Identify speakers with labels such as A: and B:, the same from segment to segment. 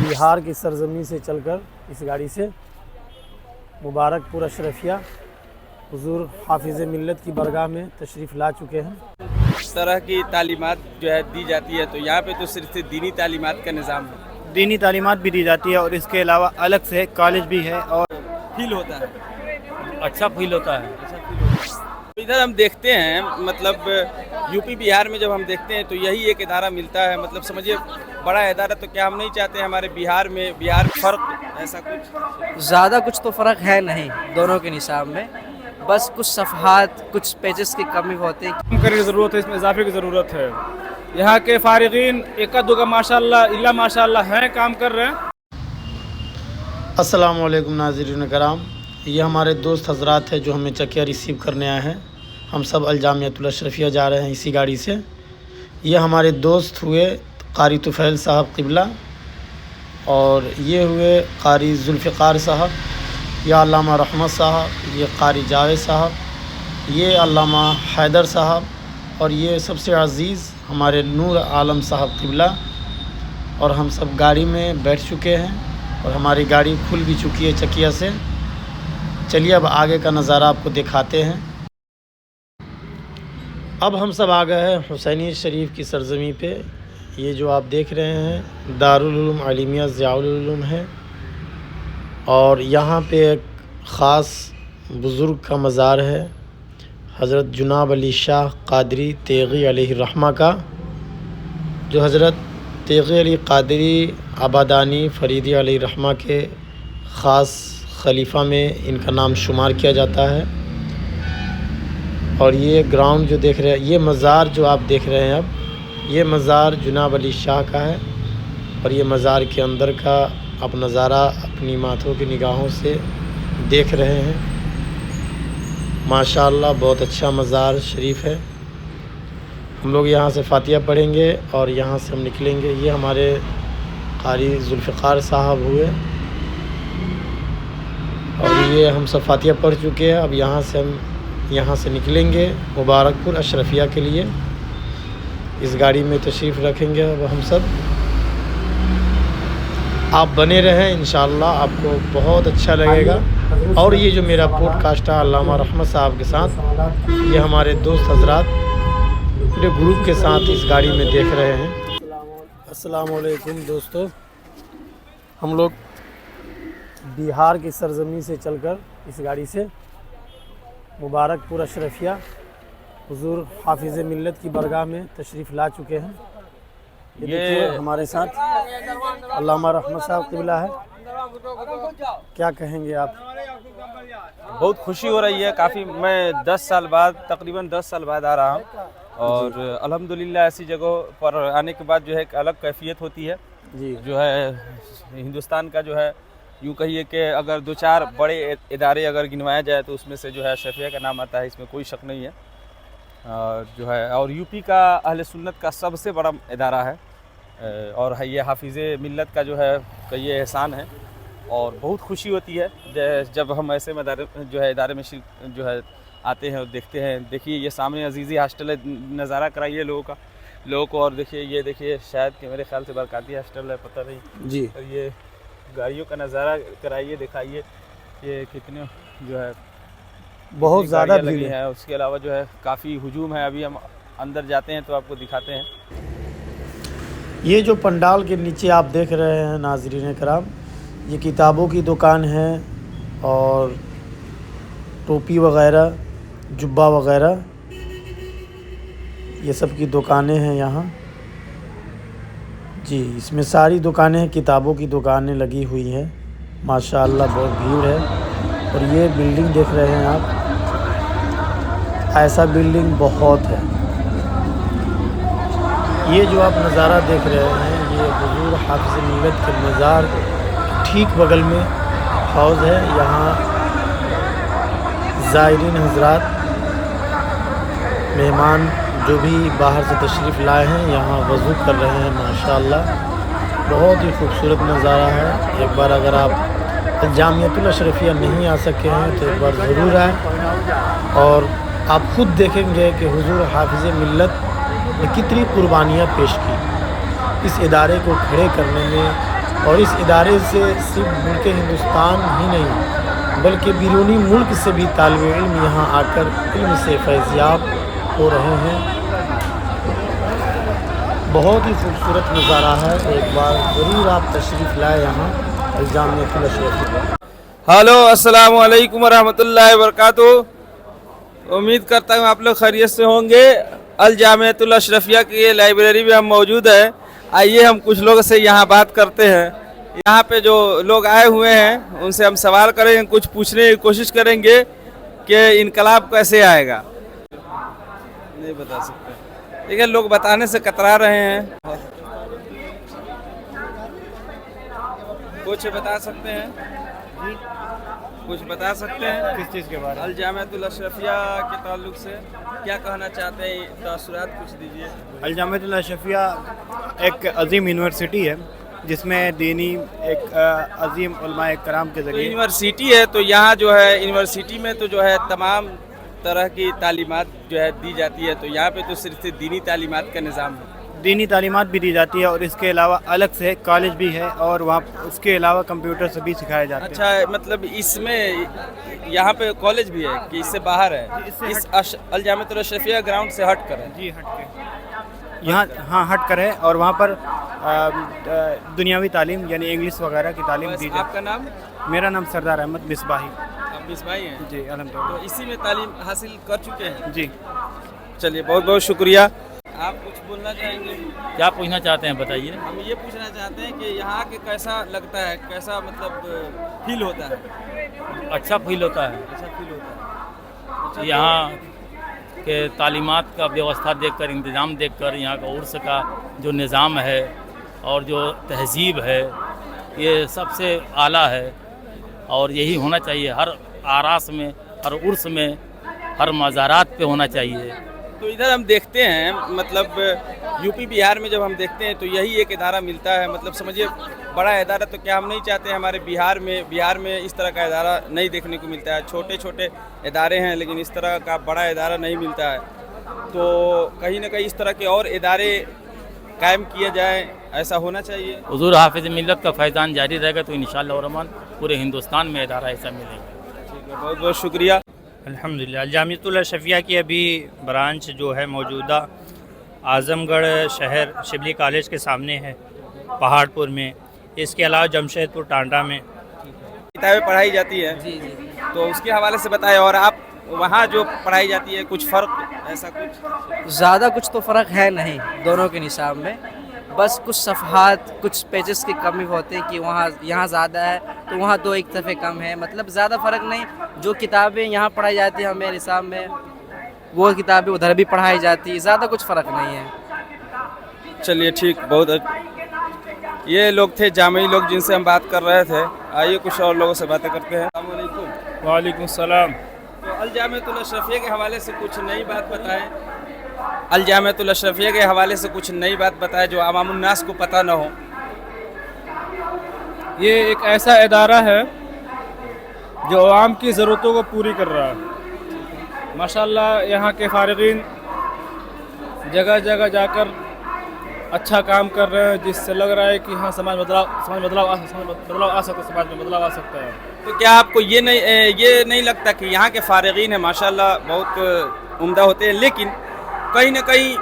A: बिहार की सरजमी से चलकर इस गाड़ी से मुबारकपुर अशरफिया हुजूर हाफिज़ मिल्लत की बरगाह में तशरीफ़ ला चुके हैं।
B: इस तरह की तालीमात जो है दी जाती है, तो यहाँ पे तो सिर्फ दीनी तालीमात का निज़ाम है।
C: दीनी तालीमात भी दी जाती है और इसके अलावा अलग से कॉलेज भी है और
B: फील होता है,
C: अच्छा फील होता है।
B: इधर हम देखते हैं, मतलब यूपी बिहार में जब हम देखते हैं तो यही एक इदारा मिलता है, मतलब समझिए बड़ा इदारा। तो क्या हम नहीं चाहते हमारे बिहार में फ़र्क ऐसा कुछ?
D: ज़्यादा कुछ तो फ़र्क है नहीं दोनों के निसाब में, बस कुछ सफ़हात कुछ पेजेस की कमी होती है।
C: कम करने की ज़रूरत है, इसमें इजाफे की ज़रूरत है। यहाँ के फ़ारिगीन एका दुगा माशाअल्लाह हैं, काम कर रहे हैं।
A: अस्सलाम वालेकुम नाज़रीन कराम, ये हमारे दोस्त हजरात है जो हमें चकिया रिसीव करने आए हैं। हम सब अलजामियतुल अशरफिया जा रहे हैं इसी गाड़ी से। ये हमारे दोस्त हुए कारी तुफ़ैल साहब क़िबला, और ये हुए कारी ज़ुल्फ़िकार साहब, ये अल्लामा रहमत साहब, ये कारी जावेद साहब, ये अल्लामा हैदर साहब, और ये सबसे अज़ीज़ हमारे नूर आलम साहब क़िबला। और हम सब गाड़ी में बैठ चुके हैं और हमारी गाड़ी खुल भी चुकी है चकिया से। चलिए अब आगे का नज़ारा आपको दिखाते हैं। अब हम सब आ गए हैं हुसैनी शरीफ की सरजमी पे। ये जो आप देख रहे हैं दारुल उलूम आलिमिया ज़ियाउल उलूम है, और यहाँ पे एक ख़ास बुज़ुर्ग का मज़ार है, हज़रत जुनाब अली शाह क़ादरी तेग़ी अलैहिर्रहमा का, जो हज़रत तेग़ी अली क़ादरी आबादानी फ़रीदी अलैहिर्रहमा के ख़ास खलीफा में इनका नाम शुमार किया जाता है। और ये ग्राउंड जो देख रहे हैं, ये मज़ार जो आप देख रहे हैं अब, ये मज़ार जुनाब अली शाह का है। और ये मज़ार के अंदर का आप नज़ारा अपनी माथों की निगाहों से देख रहे हैं। माशाअल्लाह बहुत अच्छा मज़ार शरीफ है। हम लोग यहाँ से फ़ातिहा पढ़ेंगे और यहाँ से हम निकलेंगे। ये हमारे कारी ज़ुल्फ़िकार साहब हुए, और ये हम सब फ़ातिहा पढ़ चुके हैं। अब यहाँ से निकलेंगे मुबारकपुर अशरफिया के लिए। इस गाड़ी में तशरीफ़ रखेंगे अब हम सब। आप बने रहें, इंशाअल्लाह आपको बहुत अच्छा लगेगा। और ये जो मेरा पॉडकास्ट है अल्लामा रहमत साहब के साथ, ये हमारे दोस्त हजरात पूरे ग्रुप के साथ इस गाड़ी में देख रहे हैं। अस्सलाम वालेकुम दोस्तों, हम लोग बिहार की सरजमी से चलकर इस गाड़ी से मुबारकपुर अशरफिया हुजूर हाफिज़ मिल्लत की बरगाह में तशरीफ़ ला चुके हैं। ये देखिए हमारे साथ अल्लामा रहमत साहब क़िबला है। क्या कहेंगे आप?
B: बहुत खुशी हो रही है काफ़ी। मैं 10 साल बाद, तकरीबन 10 साल बाद आ रहा हूँ, और अल्हम्दुलिल्लाह ऐसी जगह पर आने के बाद जो है एक अलग कैफियत होती है
A: जी।
B: जो है हिंदुस्तान का, जो है यूँ कहिए कि अगर 2-4 बड़े इदारे अगर गिनवाया जाए तो उसमें से जो है अशरफिया का नाम आता है, इसमें कोई शक नहीं है। जो है और यूपी का अहले सुन्नत का सबसे बड़ा इदारा है, और है ये हाफिज़ मिल्लत का जो है ये एहसान है। और बहुत खुशी होती है जब हम ऐसे इदारे में जो है आते हैं और देखते हैं। देखिए ये सामने अजीज़ी हॉस्टल है, नज़ारा कराइए लोगों को। और देखिए ये देखिए, शायद कि मेरे ख्याल से बरकाती हॉस्टल है, पता नहीं
A: जी।
B: और ये गाड़ियों का नज़ारा कराइए, दिखाइए ये कितने जो है
A: बहुत ज़्यादा
B: लगी
A: भीड़
B: है। उसके अलावा जो है काफ़ी हुजूम है। अभी हम अंदर जाते हैं तो आपको दिखाते हैं।
A: ये जो पंडाल के नीचे आप देख रहे हैं नाज़रीन कराम, ये किताबों की दुकान है, और टोपी वग़ैरह, जुब्बा वग़ैरह, ये सब की दुकानें हैं यहाँ जी। इसमें सारी दुकानें हैं, किताबों की दुकानें लगी हुई हैं। माशाअल्लाह बहुत भीड़ है। और ये बिल्डिंग देख रहे हैं आप, ऐसा बिल्डिंग बहुत है। ये जो आप नज़ारा देख रहे हैं, ये हुजूर हाफिज़ मिल्लत के मज़ार ठीक बगल में हौज़ है। यहाँ ज़ायरीन हज़रात, मेहमान जो भी बाहर से तशरीफ़ लाए हैं, यहाँ वज़ू कर रहे हैं। माशाअल्लाह बहुत ही खूबसूरत नज़ारा है। एक बार अगर आप जामियतुल अशरफिया नहीं आ सके हैं तो एक बार ज़रूर आएँ, और आप ख़ुद देखेंगे कि हुजूर हाफिज़ मिल्लत ने कितनी कुर्बानियाँ पेश की इस इदारे को खड़े करने में, اور اس ادارے سے صرف ملک ہندوستان ہی نہیں بلکہ بیرونی ملک سے بھی طالب علم یہاں آ کر علم سے فیضیاب ہو رہے ہیں۔ بہت ہی خوبصورت نظارہ ہے، ایک بار ضرور آپ تشریف لائے یہاں الجامعۃ الاشرفیہ۔
B: ہلو، السلام علیکم ورحمۃ اللہ وبرکاتہ۔ امید کرتا ہوں آپ لوگ خیریت سے ہوں گے۔ الجامعۃ الاشرفیہ کی یہ لائبریری میں ہم موجود ہیں۔ آئیے ہم کچھ لوگوں سے یہاں بات کرتے ہیں۔ یہاں پہ جو لوگ آئے ہوئے ہیں ان سے ہم سوال کریں گے، کچھ پوچھنے کی کوشش کریں گے کہ انقلاب کیسے آئے گا۔ نہیں بتا سکتے، لیکن لوگ بتانے سے کترا رہے ہیں۔ کچھ بتا سکتے ہیں؟ کچھ بتا سکتے ہیں
E: کس چیز کے بارے میں؟
B: الجامعۃ الاشرفیہ کے تعلق سے کیا کہنا چاہتے ہیں؟ تاثرات کچھ دیجیے۔
E: الجامعۃ الاشرفیہ ایک عظیم یونیورسٹی ہے جس میں دینی ایک عظیم علماء کرام کے
B: تو
E: ذریعے
B: یونیورسٹی ہے، تو یہاں جو ہے یونیورسٹی میں تو جو ہے تمام طرح کی تعلیمات جو ہے دی جاتی ہے، تو یہاں پہ تو صرف دینی تعلیمات کا نظام ہے۔
E: دینی تعلیمات بھی دی جاتی ہے اور اس کے علاوہ الگ سے کالج بھی ہے اور وہاں اس کے علاوہ کمپیوٹر سے بھی سکھائے جاتے ہیں۔
B: اچھا، مطلب اس میں یہاں پہ کالج بھی ہے کہ اس سے باہر ہے؟ اس الجامعۃ الاشرفیہ گراؤنڈ سے ہٹ کر ہے؟
E: جی ہٹ کے یہاں، ہاں ہٹ کر ہے، اور وہاں پر دنیاوی تعلیم یعنی انگلش وغیرہ کی تعلیم دی
B: آپ
E: جاتی
B: کا نام؟
E: ہے۔ میرا نام سردار احمد مصباحی۔
B: آپ مصباحی ہیں؟
E: جی
B: تو
E: الحمدللہ۔
B: اسی میں تعلیم حاصل کر چکے ہیں؟
E: جی
B: چلیے، بہت بہت شکریہ۔ آپ کچھ بولنا چاہیں گے؟
F: کیا پوچھنا چاہتے ہیں بتائیے؟
B: ہم یہ پوچھنا چاہتے ہیں کہ یہاں کے کیسا لگتا ہے، کیسا مطلب فیل ہوتا ہے؟
F: اچھا فیل ہوتا ہے
B: اچھا فیل ہوتا ہے۔
F: یہاں کے تعلیمات کا ویوستھا دیکھ کر، انتظام دیکھ کر، یہاں کا عرس کا جو نظام ہے اور جو تہذیب ہے یہ سب سے اعلیٰ ہے، اور یہی ہونا چاہیے ہر آراس میں، ہر عرس میں، ہر مزارات پہ ہونا چاہیے۔
B: تو ادھر ہم دیکھتے ہیں، مطلب یو پی بہار میں جب ہم دیکھتے ہیں تو یہی ایک ادارہ ملتا ہے، مطلب سمجھیے بڑا ادارہ تو کیا ہم نہیں چاہتے ہمارے بہار میں اس طرح کا ادارہ نہیں دیکھنے کو ملتا ہے۔ چھوٹے چھوٹے ادارے ہیں لیکن اس طرح کا بڑا ادارہ نہیں ملتا ہے، تو کہیں نہ کہیں اس طرح کے اور ادارے قائم کیا جائیں، ایسا ہونا چاہیے۔
F: حضور حافظ ملت کا فیضان جاری رہے گا تو انشاءاللہ الرحمن پورے ہندوستان میں ادارہ ایسا ملے گا۔
B: ٹھیک ہے، بہت بہت شکریہ۔
G: الحمدللہ الجامعۃ الاشرفیہ کی ابھی برانچ جو ہے موجودہ اعظم گڑھ شہر شبلی کالج کے سامنے ہے پہاڑ پور میں، اس کے علاوہ جمشید پور ٹانڈا میں۔
B: کتابیں پڑھائی جاتی ہیں
D: جی جی
B: تو اس کے حوالے سے بتائیں، اور آپ وہاں جو پڑھائی جاتی ہے کچھ فرق ایسا کچھ؟
D: زیادہ کچھ تو فرق ہے نہیں دونوں کے نصاب میں، بس کچھ صفحات، کچھ پیجز کی کمی ہوتے ہیں کہ یہاں زیادہ ہے تو وہاں 2-1 صفحے کم ہے، مطلب زیادہ فرق نہیں۔ جو کتابیں یہاں پڑھائی جاتی ہیں ہمیں نصاب میں وہ کتابیں ادھر بھی پڑھائی جاتی ہیں، زیادہ کچھ فرق نہیں ہے۔
B: چلیے ٹھیک، بہت یہ لوگ تھے جامعی لوگ جن سے ہم بات کر رہے تھے۔ آئیے کچھ اور لوگوں سے باتیں کرتے ہیں۔ السلام علیکم۔
C: وعلیکم السلام۔
B: تو الجامعۃ الاشرفیہ کے حوالے سے کچھ نئی بات بتائیں۔ الجامعۃ الاشرفیہ کے حوالے سے کچھ نئی بات بتائیں جو عوام الناس کو پتہ نہ ہو۔
C: یہ ایک ایسا ادارہ ہے جو عوام کی ضرورتوں کو پوری کر رہا ہے۔ ماشاءاللہ یہاں کے فارغین جگہ جگہ جا کر اچھا کام کر رہے ہیں، جس سے لگ رہا ہے کہ ہاں سماج بدلاؤ آ سکتا ہے۔
B: تو کیا آپ کو یہ نہیں لگتا کہ یہاں کے فارغین ہیں ماشاءاللہ بہت عمدہ ہوتے ہیں، لیکن کہیں نہ کہیں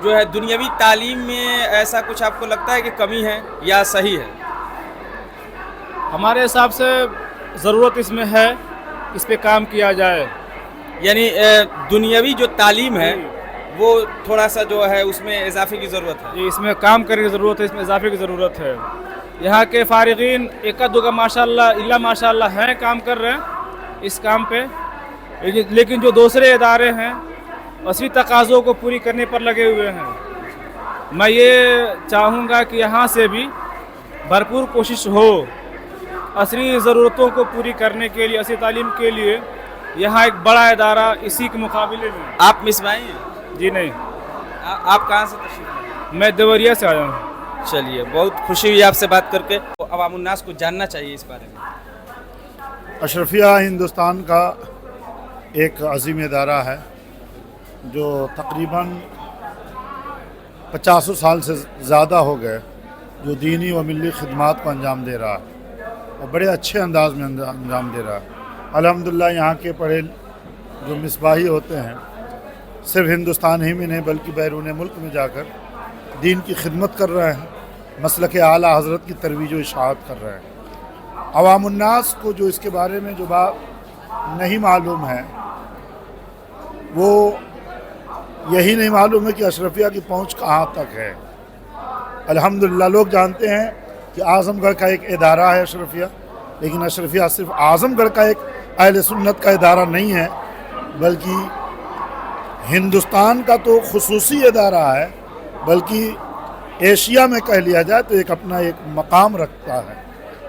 B: جو ہے دنیاوی تعلیم میں ایسا کچھ آپ کو لگتا ہے کہ کمی ہے یا صحیح ہے؟
C: ہمارے حساب سے ضرورت اس میں ہے، اس پہ کام کیا جائے۔
B: یعنی دنیاوی جو تعلیم ہے وہ تھوڑا سا جو ہے اس میں اضافے کی ضرورت ہے۔
C: یہ اس میں کام کرنے کی ضرورت ہے، اس میں اضافے کی ضرورت ہے۔ یہاں کے فارغین ایک دو کا ماشاءاللہ ہیں، کام کر رہے ہیں اس کام پہ، لیکن جو دوسرے ادارے ہیں اصلی تقاضوں کو پوری کرنے پر لگے ہوئے ہیں۔ میں یہ چاہوں گا کہ یہاں سے بھی بھرپور کوشش ہو اصلی ضرورتوں کو پوری کرنے کے لیے، اصلی تعلیم کے لیے۔ یہاں ایک بڑا ادارہ اسی کے مقابلے میں۔
B: آپ مصباحی ہیں؟
C: جی نہیں،
B: آپ کہاں سے تشریف لائے؟
C: میں دیوریا سے آیا ہوں۔
B: چلیے، بہت خوشی ہوئی آپ سے بات کر کے۔ عوام الناس کو جاننا چاہیے اس بارے میں۔
H: اشرفیہ ہندوستان کا ایک عظیم ادارہ ہے جو تقریباً 50 سال سے زیادہ ہو گئے، जो दीनी व मिली खिदमत को अंजाम दे रहा है और बड़े अच्छे अंदाज में अंजाम दे रहा है। अल्हम्दुलिल्लाह यहाँ के पढ़े जो मिसबाही होते हैं सिर्फ हिंदुस्तान ही में नहीं बल्कि बैरून मुल्क में जाकर दीन की खिदमत कर रहे हैं, मसलक आला हज़रत की तरवीज व इशाअत कर रहे हैं। अवामुन्नास को जो इसके बारे में जो बात नहीं मालूम है वो यही नहीं मालूम है कि अशरफिया की पहुँच कहाँ तक है। अल्हम्दुलिल्लाह लोग जानते हैं कि आज़मगढ़ का एक इदारा है अशरफिया, लेकिन अशरफिया सिर्फ आज़मगढ़ का एक अहले सुन्नत का इदारा नहीं है बल्कि हिंदुस्तान का तो खुसूसी इदारा है, बल्कि एशिया में कह लिया जाए तो एक अपना एक मकाम रखता है।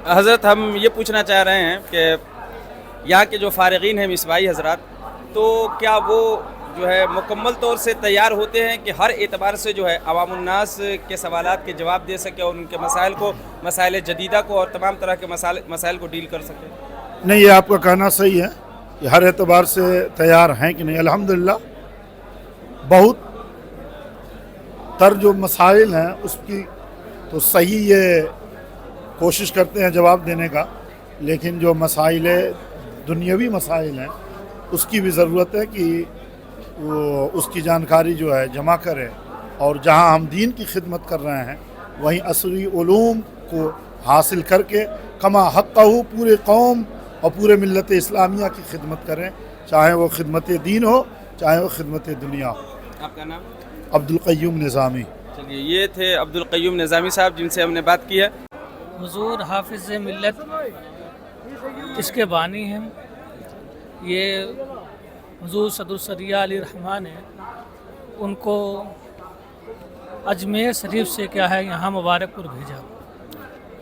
B: हज़रत हम ये पूछना चाह रहे हैं कि यहाँ के जो फ़ारिगीन हैं मिसबाही हज़रात, तो क्या वो जो है मुकम्मल तौर से तैयार होते हैं कि हर एतबार से जो है अवामुन्नास के सवालात के जवाब दे सके और उनके मसाइल को, मसाइल जदीदा को और तमाम तरह के मसाइल को डील कर सके?
H: नहीं, ये आपका कहना सही है कि हर एतबार से तैयार हैं कि नहीं। अल्हम्दुलिल्लाह बहुत तर जो मसाइल हैं उसकी तो सही ये कोशिश करते हैं जवाब देने का, लेकिन जो मसाइल दुनियावी मसाइल हैं उसकी भी ज़रूरत है कि वो उसकी जानकारी जो है जमा करें और जहां हम दीन की खिदमत कर रहे हैं वहीं असरी उलूम को हासिल करके कमा हक़्क़हू पूरे कौम और पूरे मिल्लत इस्लामिया की खिदमत करें, चाहे वो खिदमत दीन हो चाहे वो खिदमत दुनिया हो।
B: आपका नाम?
H: अब्दुल क़य्यूम निज़ामी।
B: चलिए, ये थे अब्दुल क़य्यूम निज़ामी साहब जिनसे हमने बात की है।
I: हुज़ूर हाफिज़ मिल्लत इसके बानी हैं। ये हुज़ूर सदरुसरिया अली रहमान है, उनको अजमेर शरीफ से क्या है यहाँ मुबारकपुर भेजा।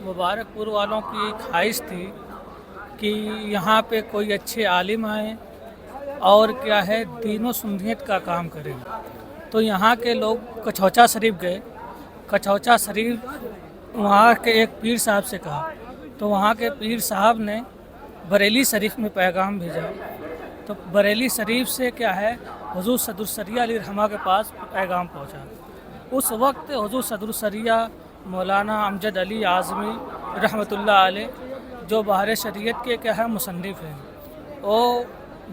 I: मुबारकपुर वालों की ख्वाहिश थी कि यहाँ पे कोई अच्छे आलिम आए और क्या है दीन व सुन्नियत का काम करें। तो यहाँ के लोग कछौचा शरीफ गए। कछौचा शरीफ वहाँ के एक पीर साहब से कहा, तो वहाँ के पीर साहब ने बरेली शरीफ में पैगाम भेजा। तो बरेली शरीफ से क्या है हुज़ूर सदरुसरिया अली रहमा के पास पैगाम पहुँचा। उस वक्त हुज़ूर सदरुसरिया मौलाना अमजद अली आज़मी रहमतुल्लाह अलैह जो बहार शरीयत के क्या है मुसन्निफ़ हैं, वो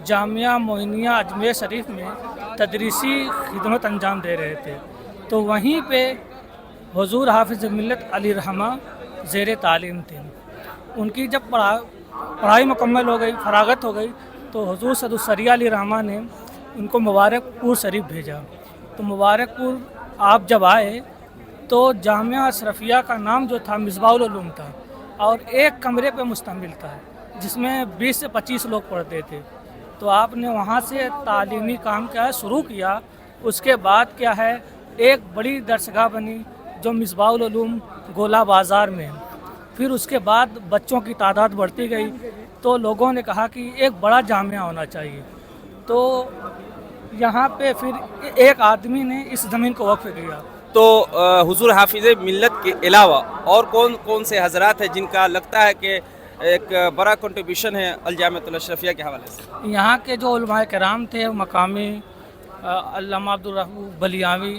I: जामिया मोइनिया अजमेर शरीफ में तदरीसी खिदमत अंजाम दे रहे थे। तो वहीं पे हुज़ूर हाफिज़ मिल्लत अली रहमा ज़ेर तालीम थे। उनकी जब पढ़ाई मुकम्मल हो गई, फरागत हो गई, तो हुज़ूर सदरुसरिया अली रहमा ने उनको मुबारकपुर शरीफ भेजा। तो मुबारकपुर आप जब आए तो जामिया अशरफिया का नाम जो था मिसबाहुल उलूम था और एक कमरे पे मुश्तमिल था जिसमें 20 से 25 लोग पढ़ते थे। तो आपने वहाँ से तालीमी काम क्या है शुरू किया। उसके बाद क्या है एक बड़ी दरसगाह बनी जो मिसबाहुल उलूम गोला बाज़ार में। फिर उसके बाद बच्चों की तादाद बढ़ती गई तो लोगों ने कहा कि एक बड़ा जामिया होना चाहिए। तो यहाँ पे फिर एक आदमी ने इस ज़मीन को वक्फ किया।
B: तो हुज़ूर हाफिज़ मिल्लत के अलावा और कौन कौन से हज़रात हैं जिनका लगता है कि एक बड़ा कंट्रीब्यूशन है अल-जामिअतुल अशरफिया के हवाले से?
I: यहाँ के जो उलमाए किराम थे मकामी अल्लामा अब्दुल रहूफ़ बलियावी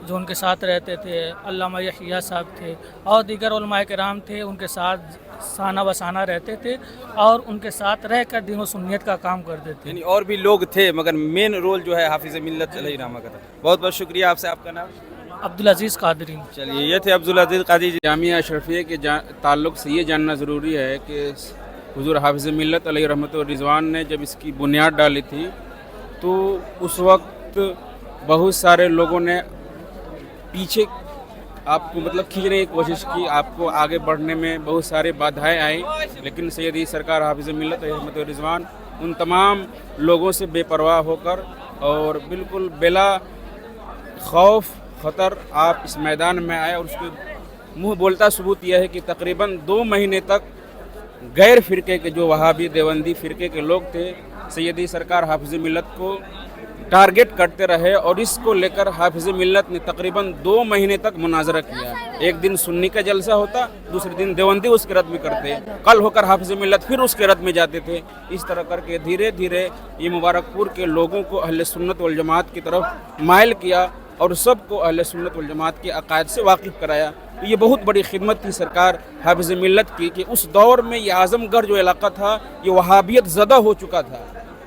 I: जो उनके साथ रहते थे, अल्लामा यहिया साहब थे और दीगर उलमाए किराम थे, उनके साथ साना बसाना रहते थे और उनके साथ रह कर दीन व सुन्नियत का काम करते थे।
B: यानी और भी लोग थे मगर मेन रोल जो है हाफिज़ मिल्लत अलैहि रहमा का था। बहुत बहुत शुक्रिया आपसे। आपका नाम?
I: अब्दुल अजीज़ कादरी।
B: चलिए, ये थे अब्दुल अजीज़ कादरी।
J: जामिया अशरफिया के ताल्लुक़ से ये जानना ज़रूरी है कि हुज़ूर हाफिज़ मिल्लत अलैहि रहमतुर रिज़वान ने जब इसकी बुनियाद डाली थी तो उस वक्त बहुत सारे लोगों ने पीछे आपको मतलब खींचने की कोशिश की, आपको आगे बढ़ने में बहुत सारे बाधाएं आई, लेकिन सैयदी सरकार हाफिज़ मिल्लत रहमतुर रिज़वान उन तमाम लोगों से बेपरवाह होकर और बिल्कुल बिला खौफ ख़तर आप इस मैदान में आए और उसके मुँह बोलता सबूत यह है कि तकरीबन 2 महीने तक गैर फ़िरके के जो वहाबी देवंदी फ़िरके के लोग थे सैयदी सरकार हाफिज़ मिल्लत को टारगेट करते रहे और इसको लेकर हाफिज़ मिल्लत ने तकरीबन 2 महीने तक मुनाजरा किया। एक दिन सुन्नी का जलसा होता, दूसरे दिन देवंदी उसके रद्द में करते, कल होकर हाफिज़ मिल्लत फिर उसके रद्द में जाते थे। इस तरह करके धीरे धीरे ये मुबारकपुर के लोगों को अहले सुन्नत वल जमात की तरफ माइल किया اور سب کو اہل سنت والجماعت کے عقائد سے واقف کرایا. تو یہ بہت بڑی خدمت تھی سرکار حافظ ملت کی کہ اس دور میں یہ اعظم گڑھ جو علاقہ تھا یہ وہابیت زدہ ہو چکا تھا.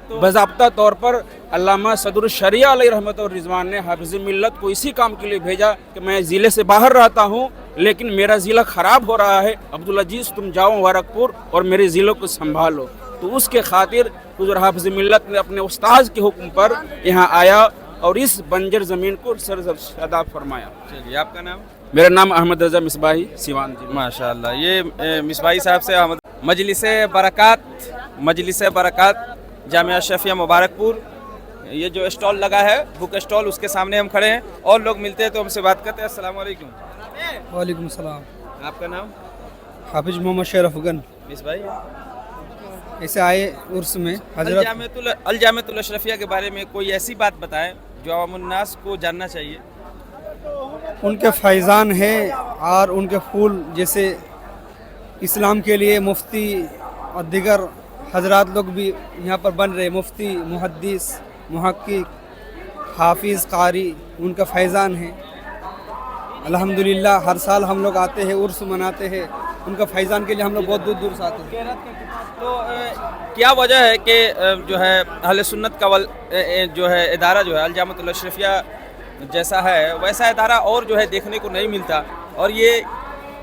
J: باضابطہ طور پر علامہ صدر الشریعہ علیہ رحمت اور رضوان نے حافظ ملت کو اسی کام کے لیے بھیجا کہ میں ضلع سے باہر رہتا ہوں لیکن میرا ضلع خراب ہو رہا ہے, عبدالعزیز تم جاؤ مبارکپور اور میرے ضلع کو سنبھالو. تو اس کے خاطر حضور حافظ ملت نے اپنے استاذ کے حکم پر یہاں آیا اور اس بنجر زمین کو سرسبز فرمایا.
B: چلیے, آپ کا نام؟
J: میرا نام احمد رضا مصباحی, سیوان جی.
B: ماشاءاللہ. یہ مصباحی صاحب سے احمد. مجلس برکات جامعہ اشرفیہ مبارکپور, یہ جو اسٹال لگا ہے بک اسٹال, اس کے سامنے ہم کھڑے ہیں اور لوگ ملتے ہیں تو ہم سے بات کرتے ہیں. السلام علیکم.
K: وعلیکم السلام.
B: آپ کا نام؟
K: حافظ محمد شرف افغان.
B: مصباحی
K: ایسے آئے عرس میں حضرت
B: الجامعۃ الاشرفیہ کے بارے میں کوئی ایسی بات بتائیں جو عوام الناس کو جاننا چاہیے.
K: ان کے فیضان ہیں اور ان کے پھول جیسے اسلام کے لیے مفتی اور دیگر حضرات لوگ بھی یہاں پر بن رہے, مفتی, محدث, محقق, حافظ, قاری, ان کا فیضان ہے. الحمدللہ ہر سال ہم لوگ آتے ہیں, عرس مناتے ہیں. ان کا فیضان کے لیے ہم لوگ بہت دور دور سے آتے ہیں.
B: تو کیا وجہ ہے کہ جو ہے اہل سنت کا جو ہے ادارہ جو ہے الجامعۃ الاشرفیہ جیسا ہے ویسا ادارہ اور جو ہے دیکھنے کو نہیں ملتا, اور یہ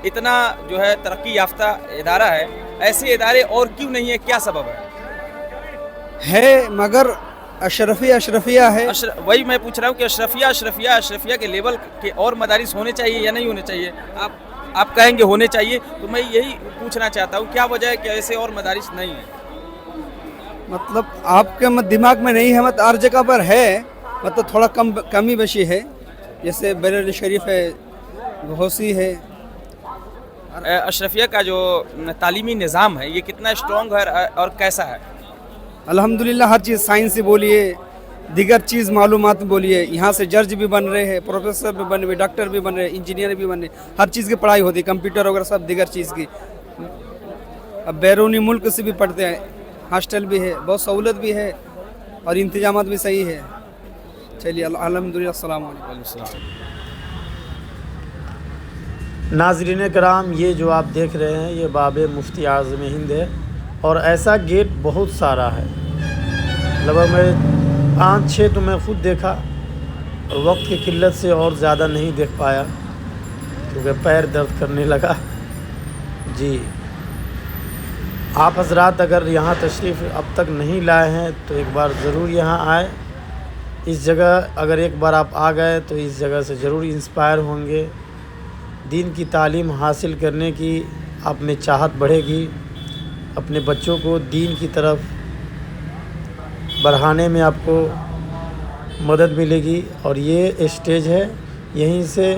B: اتنا جو ہے ترقی یافتہ ادارہ ہے, ایسے ادارے اور کیوں نہیں ہے, کیا سبب
K: ہے؟ مگر اشرفیہ ہے.
B: وہی میں پوچھ رہا ہوں کہ اشرفیہ کے لیول کے اور مدارس ہونے چاہیے یا نہیں ہونے چاہیے؟ آپ کہیں گے ہونے چاہیے, تو میں یہی پوچھنا چاہتا ہوں کیا وجہ ہے کہ ایسے اور مدارس نہیں ہیں؟
K: مطلب آپ کے دماغ میں نہیں ہے, مطلب ہر جگہ پر ہے, مطلب تھوڑا کمی بیشی ہے. جیسے بریلی شریف ہے, گھوسی ہے.
B: اشرفیہ کا جو تعلیمی نظام ہے یہ کتنا اسٹرانگ ہے اور کیسا ہے؟
K: الحمدللہ ہر چیز, سائنس سے بولیے, دیگر چیز معلومات بولیے, یہاں سے جج بھی بن رہے ہیں, پروفیسر بھی بن رہے, ڈاکٹر بھی بن رہے, انجینئر بھی بن رہے, ہر چیز کی پڑھائی ہوتی ہے, کمپیوٹر وغیرہ سب دیگر چیز کی. اب بیرونی ملک سے بھی پڑھتے ہیں, ہاسٹل بھی ہے, بہت سہولت بھی ہے اور انتظامات بھی صحیح ہے. چلیے الحمدللہ. السلام علیکم.
A: ناظرین کرام, یہ جو آپ دیکھ رہے ہیں یہ باب مفتی اعظم ہند ہے, اور ایسا گیٹ بہت سارا ہے. لگ بھگ میں 5-6 تو میں خود دیکھا, اور وقت کی قلت سے اور زیادہ نہیں دیکھ پایا کیونکہ پیر درد کرنے لگا. جی, آپ حضرات اگر یہاں تشریف اب تک نہیں لائے ہیں تو ایک بار ضرور یہاں آئے. اس جگہ اگر ایک بار آپ آ گئے تو اس جگہ سے ضرور انسپائر ہوں گے. دین کی تعلیم حاصل کرنے کی آپ میں چاہت بڑھے گی, اپنے بچوں کو دین کی طرف بڑھانے میں آپ کو مدد ملے گی. اور یہ اسٹیج ہے, یہیں سے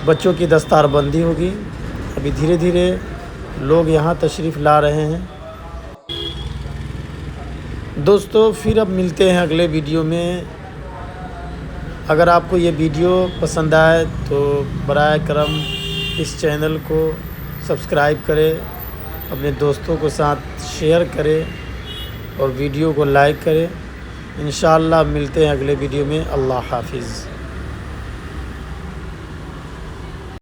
A: بچوں کی دستار بندی ہوگی. ابھی دھیرے دھیرے لوگ یہاں تشریف لا رہے ہیں. دوستو, پھر اب ملتے ہیں اگلے ویڈیو میں. اگر آپ کو یہ ویڈیو پسند آئے تو برائے کرم اس چینل کو سبسکرائب کرے, اپنے دوستوں کے ساتھ شیئر کرے اور ویڈیو کو لائک کرے. انشاءاللہ ملتے ہیں اگلے ویڈیو میں. اللہ حافظ.